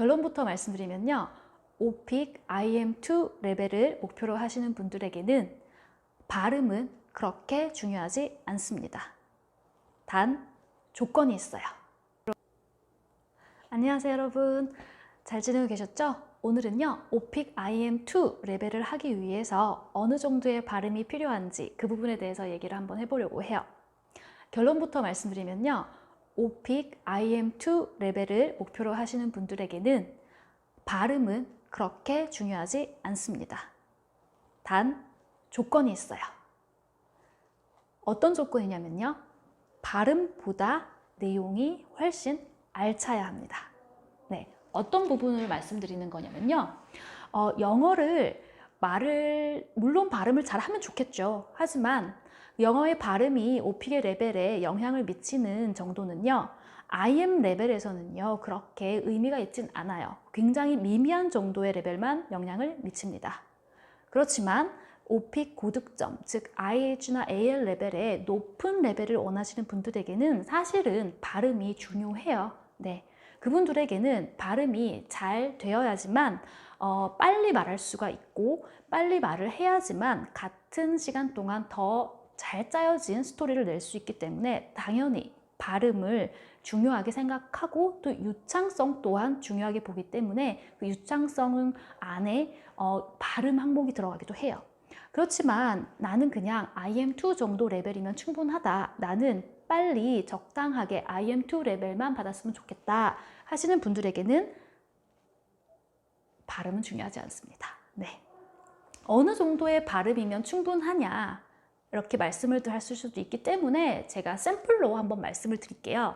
결론부터 말씀드리면요. 오픽 IM2 레벨을 목표로 하시는 분들에게는 발음은 그렇게 중요하지 않습니다. 단 조건이 있어요. 안녕하세요 여러분. 잘 지내고 계셨죠? 오늘은요. 오픽 IM2 레벨을 하기 위해서 어느 정도의 발음이 필요한지 그 부분에 대해서 얘기를 한번 해보려고 해요. 결론부터 말씀드리면요. 오픽 IM2 레벨을 목표로 하시는 분들에게는 발음은 그렇게 중요하지 않습니다. 단 조건이 있어요. 어떤 조건이냐면요. 발음보다 내용이 훨씬 알차야 합니다. 네, 어떤 부분을 말씀드리는 거냐면요. 영어를 물론 발음을 잘하면 좋겠죠. 하지만 영어의 발음이 오픽의 레벨에 영향을 미치는 정도는요. IM 레벨에서는요. 그렇게 의미가 있진 않아요. 굉장히 미미한 정도의 레벨만 영향을 미칩니다. 그렇지만 오픽 고득점, 즉 IH나 AL 레벨의 높은 레벨을 원하시는 분들에게는 사실은 발음이 중요해요. 네, 그분들에게는 발음이 잘 되어야지만 빨리 말할 수가 있고 빨리 말을 해야지만 같은 시간 동안 더 잘 짜여진 스토리를 낼 수 있기 때문에 당연히 발음을 중요하게 생각하고 또 유창성 또한 중요하게 보기 때문에 그 유창성 안에 발음 항목이 들어가기도 해요. 그렇지만 나는 그냥 IM2 정도 레벨이면 충분하다. 나는 빨리 적당하게 IM2 레벨만 받았으면 좋겠다 하시는 분들에게는 발음은 중요하지 않습니다. 네. 어느 정도의 발음이면 충분하냐 이렇게 말씀을 하실 수도 있기 때문에 제가 샘플로 한번 말씀을 드릴게요.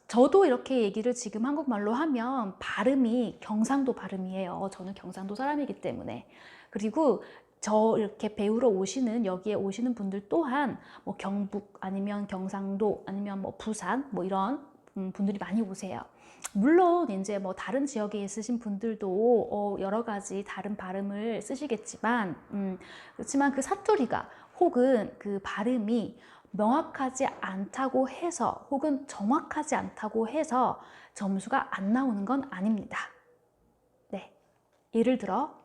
저도 이렇게 얘기를 지금 한국말로 하면 발음이 경상도 발음이에요. 저는 경상도 사람이기 때문에. 그리고 저 이렇게 배우러 오시는 여기에 오시는 분들 또한 뭐 경북 아니면 경상도 아니면 뭐 부산 뭐 이런 분들이 많이 오세요. 물론 이제 뭐 다른 지역에 있으신 분들도 여러 가지 다른 발음을 쓰시겠지만 그렇지만 그 사투리가 혹은 그 발음이 명확하지 않다고 해서 혹은 정확하지 않다고 해서 점수가 안 나오는 건 아닙니다. 네, 예를 들어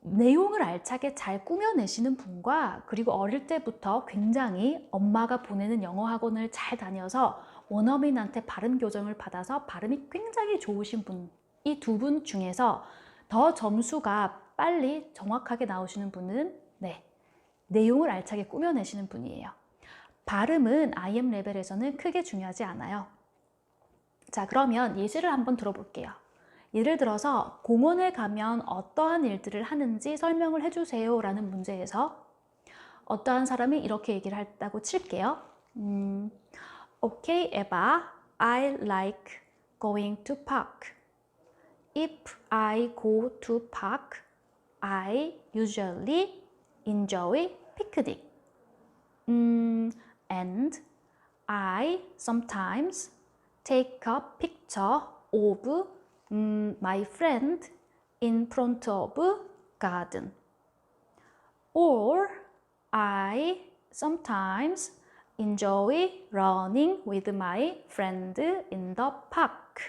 내용을 알차게 잘 꾸며내시는 분과 그리고 어릴 때부터 굉장히 엄마가 보내는 영어 학원을 잘 다녀서 원어민한테 발음 교정을 받아서 발음이 굉장히 좋으신 분, 이 두 분 중에서 더 점수가 빨리 정확하게 나오시는 분은 네, 내용을 알차게 꾸며내시는 분이에요. 발음은 IM 레벨에서는 크게 중요하지 않아요. 자, 그러면 예시를 한번 들어볼게요. 예를 들어서 공원에 가면 어떠한 일들을 하는지 설명을 해주세요 라는 문제에서 어떠한 사람이 이렇게 얘기를 했다고 칠게요. Okay, Eva, I like going to park. If I go to park, I usually enjoy picnic. And I sometimes take a picture of my friend in front of garden. Or I sometimes enjoy running with my friend in the park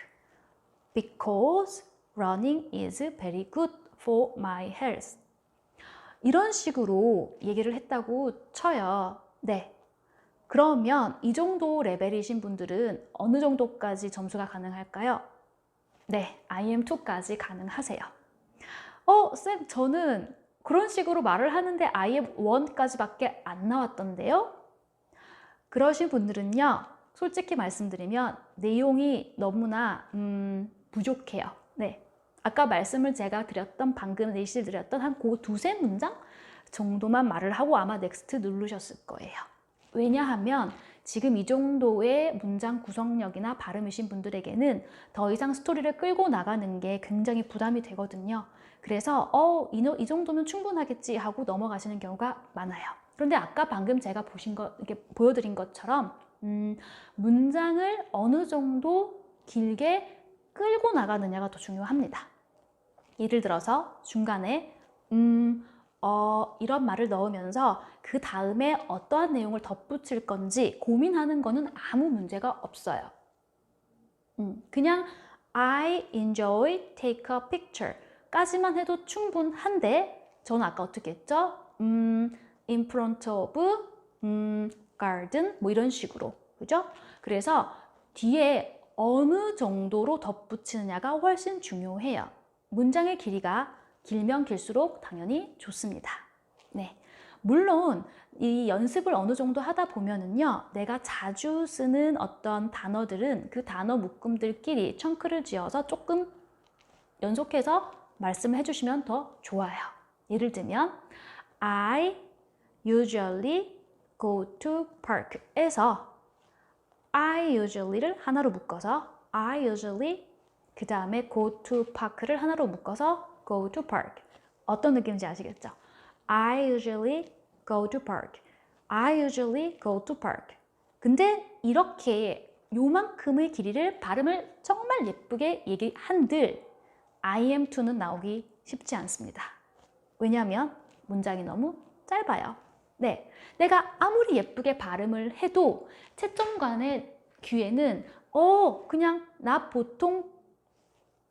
because running is very good for my health. 이런 식으로 얘기를 했다고 쳐요. 네. 그러면 이 정도 레벨이신 분들은 어느 정도까지 점수가 가능할까요? 네, IM2까지 가능하세요. 쌤, 저는 그런 식으로 말을 하는데 IM1까지밖에 안 나왔던데요? 그러신 분들은요, 솔직히 말씀드리면 내용이 너무나 부족해요. 네. 아까 말씀을 제가 드렸던 방금 예시를 드렸던 한 그 두세 문장 정도만 말을 하고 아마 넥스트 누르셨을 거예요. 왜냐하면 지금 이 정도의 문장 구성력이나 발음이신 분들에게는 더 이상 스토리를 끌고 나가는 게 굉장히 부담이 되거든요. 그래서 이 정도면 충분하겠지 하고 넘어가시는 경우가 많아요. 그런데 아까 방금 제가 이렇게 보여드린 것처럼 문장을 어느 정도 길게 끌고 나가느냐가 더 중요합니다. 예를 들어서 중간에 이런 말을 넣으면서 그 다음에 어떠한 내용을 덧붙일 건지 고민하는 거는 아무 문제가 없어요. 그냥 I enjoy take a picture 까지만 해도 충분한데 저는 아까 어떻게 했죠? in front of garden 뭐 이런 식으로 그죠? 그래서 뒤에 어느 정도로 덧붙이느냐가 훨씬 중요해요. 문장의 길이가 길면 길수록 당연히 좋습니다. 네. 물론 이 연습을 어느 정도 하다 보면은요, 내가 자주 쓰는 어떤 단어들은 그 단어 묶음들끼리 청크를 지어서 조금 연속해서 말씀을 해주시면 더 좋아요. 예를 들면 I usually go to park에서 I usually를 하나로 묶어서 I usually 그 다음에 go to park를 하나로 묶어서 go to park. 어떤 느낌인지 아시겠죠? I usually go to park. I usually go to park. 근데 이렇게 요만큼의 길이를 발음을 정말 예쁘게 얘기한들 I am to는 나오기 쉽지 않습니다. 왜냐하면 문장이 너무 짧아요. 네, 내가 아무리 예쁘게 발음을 해도 채점관의 귀에는 그냥 나 보통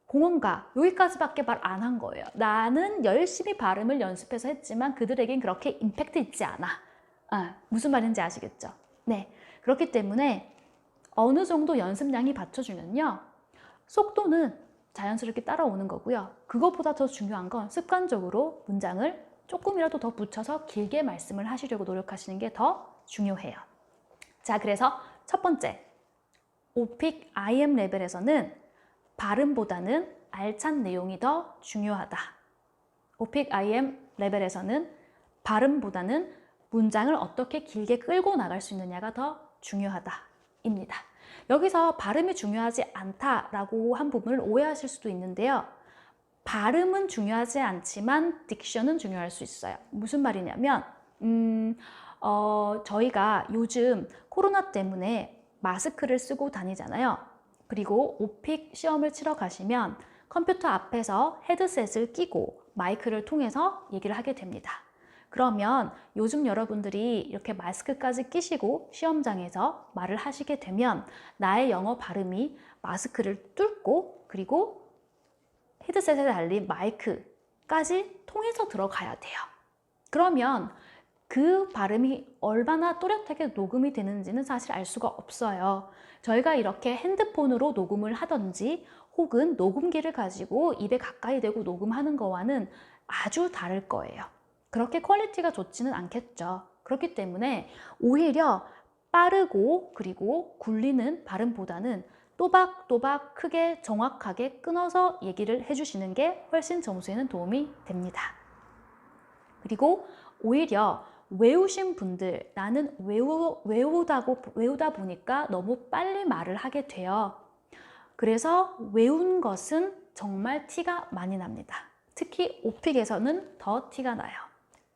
공원 가 여기까지밖에 말 안 한 거예요. 나는 열심히 발음을 연습해서 했지만 그들에겐 그렇게 임팩트 있지 않아. 무슨 말인지 아시겠죠? 네, 그렇기 때문에 어느 정도 연습량이 받쳐주면요, 속도는 자연스럽게 따라오는 거고요. 그것보다 더 중요한 건 습관적으로 문장을 조금이라도 더 붙여서 길게 말씀을 하시려고 노력하시는 게 더 중요해요. 자, 그래서 첫 번째, 오픽 IM 레벨에서는 발음보다는 알찬 내용이 더 중요하다. 오픽 IM 레벨에서는 발음보다는 문장을 어떻게 길게 끌고 나갈 수 있느냐가 더 중요하다입니다. 여기서 발음이 중요하지 않다라고 한 부분을 오해하실 수도 있는데요. 발음은 중요하지 않지만 딕션은 중요할 수 있어요. 무슨 말이냐면 저희가 요즘 코로나 때문에 마스크를 쓰고 다니잖아요. 그리고 오픽 시험을 치러 가시면 컴퓨터 앞에서 헤드셋을 끼고 마이크를 통해서 얘기를 하게 됩니다. 그러면 요즘 여러분들이 이렇게 마스크까지 끼시고 시험장에서 말을 하시게 되면 나의 영어 발음이 마스크를 뚫고 그리고 헤드셋에 달린 마이크까지 통해서 들어가야 돼요. 그러면 그 발음이 얼마나 또렷하게 녹음이 되는지는 사실 알 수가 없어요. 저희가 이렇게 핸드폰으로 녹음을 하든지 혹은 녹음기를 가지고 입에 가까이 대고 녹음하는 거와는 아주 다를 거예요. 그렇게 퀄리티가 좋지는 않겠죠. 그렇기 때문에 오히려 빠르고 그리고 굴리는 발음보다는 또박또박 크게 정확하게 끊어서 얘기를 해주시는 게 훨씬 점수에는 도움이 됩니다. 그리고 오히려 외우신 분들, 나는 외우다 보니까 너무 빨리 말을 하게 돼요. 그래서 외운 것은 정말 티가 많이 납니다. 특히 오픽에서는 더 티가 나요.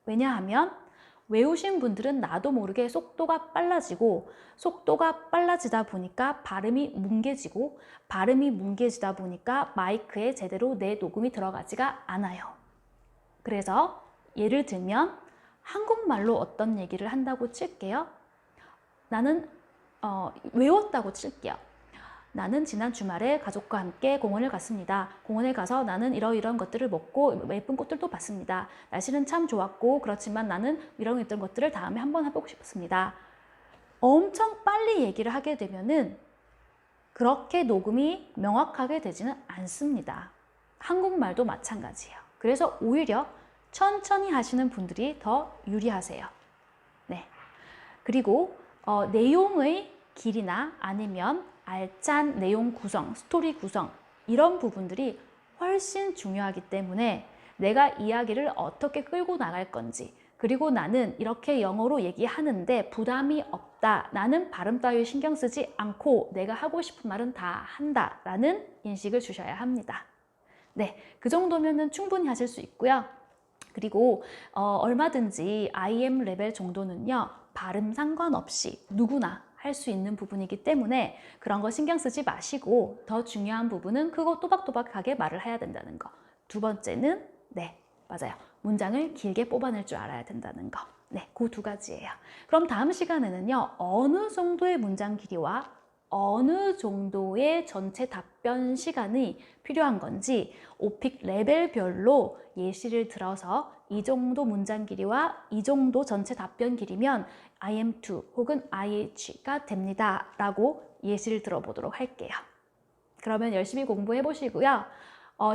왜냐하면 외우신 분들은 나도 모르게 속도가 빨라지고 속도가 빨라지다 보니까 발음이 뭉개지고 발음이 뭉개지다 보니까 마이크에 제대로 내 녹음이 들어가지가 않아요. 그래서 예를 들면 한국말로 어떤 얘기를 한다고 칠게요. 나는 외웠다고 칠게요. 나는 지난 주말에 가족과 함께 공원을 갔습니다. 공원에 가서 나는 이러이러한 것들을 먹고 예쁜 꽃들도 봤습니다. 날씨는 참 좋았고 그렇지만 나는 이런 것들을 다음에 한번 해보고 싶었습니다. 엄청 빨리 얘기를 하게 되면은 그렇게 녹음이 명확하게 되지는 않습니다. 한국말도 마찬가지예요. 그래서 오히려 천천히 하시는 분들이 더 유리하세요. 네. 그리고 내용의 길이나 아니면 알찬 내용 구성, 스토리 구성 이런 부분들이 훨씬 중요하기 때문에 내가 이야기를 어떻게 끌고 나갈 건지 그리고 나는 이렇게 영어로 얘기하는데 부담이 없다. 나는 발음 따위 신경 쓰지 않고 내가 하고 싶은 말은 다 한다. 라는 인식을 주셔야 합니다. 네, 그 정도면은 충분히 하실 수 있고요. 그리고 얼마든지 IM 레벨 정도는요. 발음 상관없이 누구나 할 수 있는 부분이기 때문에 그런 거 신경 쓰지 마시고 더 중요한 부분은 그거 또박또박하게 말을 해야 된다는 거. 두 번째는 네, 맞아요. 문장을 길게 뽑아낼 줄 알아야 된다는 거. 네, 그 두 가지예요. 그럼 다음 시간에는요. 어느 정도의 문장 길이와 어느 정도의 전체 답변 시간이 필요한 건지 오픽 레벨별로 예시를 들어서 이 정도 문장 길이와 이 정도 전체 답변 길이면 IM2 혹은 IH가 됩니다 라고 예시를 들어보도록 할게요. 그러면 열심히 공부해 보시고요.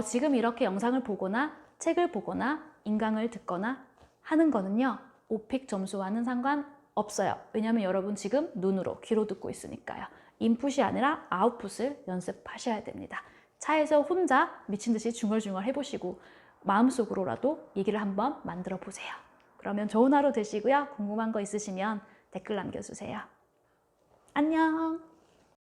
지금 이렇게 영상을 보거나 책을 보거나 인강을 듣거나 하는 거는요. 오픽 점수와는 상관없어요. 왜냐하면 여러분 지금 눈으로, 귀로 듣고 있으니까요. 인풋이 아니라 아웃풋을 연습하셔야 됩니다. 차에서 혼자 미친 듯이 중얼중얼 해보시고 마음속으로라도 얘기를 한번 만들어 보세요. 그러면 좋은 하루 되시고요. 궁금한 거 있으시면 댓글 남겨주세요. 안녕!